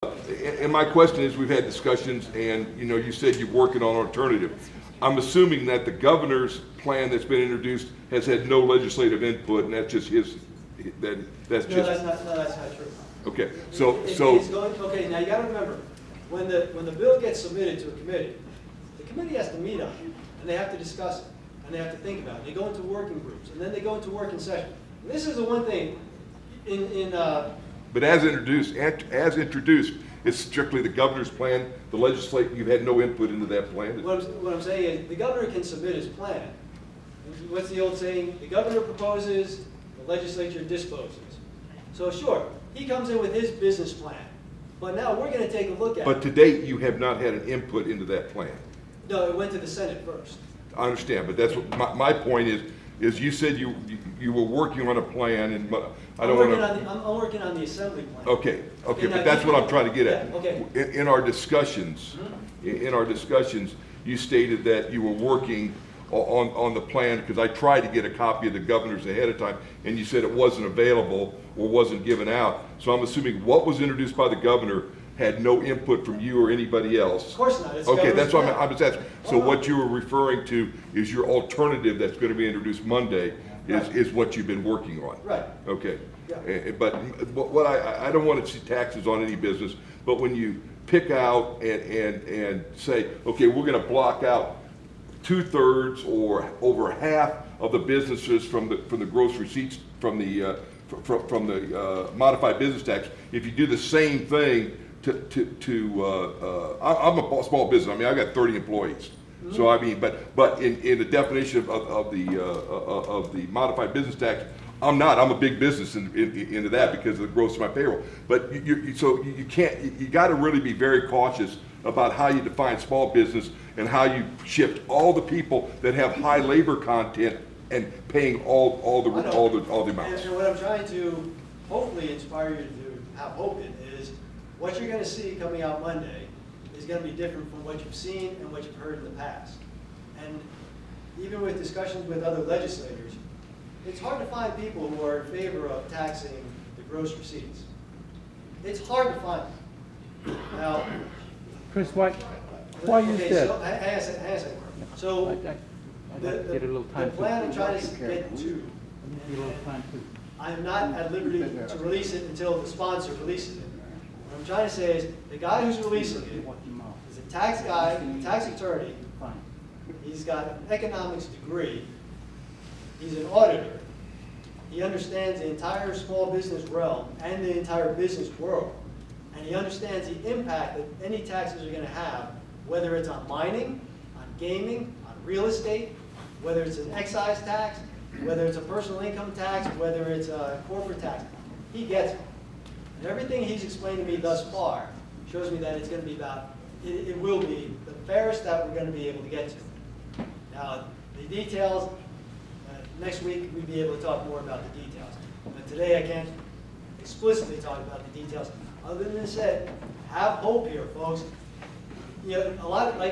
And my question is, we've had discussions, and you said you're working on alternative. I'm assuming that the governor's plan that's been introduced has had no legislative input, and that's just his. That's No, just. no, that's not true. Okay, It's so going, okay, now you gotta remember, when the bill gets submitted to a committee, the committee has to meet on it, and they have to discuss it, and they have to think about it. They go into working groups, and then they go into working session. And this is the one thing but as introduced, it's strictly the governor's plan. The legislature, you've had no input into that plan. what I'm saying is, the governor can submit his plan. What's the old saying? The governor proposes, the legislature disposes. So sure, he comes in with his business plan, but now we're gonna take a look at it. But to date, you have not had an input into that plan. No, it went to the Senate first. I understand, but that's what my point is you said you were working on a plan, and I don't want to. I'm working on the assembly plan. Okay, Okay, but now that's you- what I'm trying to get at. Yeah, okay. In our discussions, you stated that you were working on the plan, because I tried to get a copy of the governor's ahead of time, and you said it wasn't available or wasn't given out. So I'm assuming what was introduced by the governor had no input from you or anybody else. Of course not. It's Okay, governor's that's what plan. I'm just asking. So what you were referring to is your alternative that's going to be introduced Monday is what you've been working on. Right. Okay. Yeah. But what I don't want to see taxes on any business, but when you pick out and say, okay, we're going to block out 2/3 or over half of the businesses from the gross receipts from the modified business tax. If you do the same thing I'm a small business. I mean, I got 30 employees. Mm-hmm. So I mean, but in the definition of the modified business tax, I'm not. I'm a big business into that because of the gross of my payroll. But you can't. You got to really be very cautious about how you define small business and how you shift all the people that have high labor content and paying all the amounts. And what I'm trying to hopefully inspire you to have hope in is what you're going to see coming out Monday is going to be different from what you've seen and what you've heard in the past. And even with discussions with other legislators, it's hard to find people who are in favor of taxing the gross receipts. It's hard to find them. Now, Chris, why you okay, said? so, hang on a second. So, I'd like to get a little time the plan I'm to trying to get to, Need a little time to. I'm not at liberty to release it until the sponsor releases it. What I'm trying to say is, the guy who's releasing it is a tax guy, a tax attorney. Fine. He's got an economics degree. He's an auditor. He understands the entire small business realm and the entire business world. And he understands the impact that any taxes are going to have, whether it's on mining, on gaming, on real estate, whether it's an excise tax, whether it's a personal income tax, whether it's a corporate tax. He gets it. And everything he's explained to me thus far shows me that it's going to be it will be the fairest that we're going to be able to get to. Now, the details, next week we'll be able to talk more about the details. But today I can't explicitly talk about the details. Other than to say, have hope here, folks. A lot of, like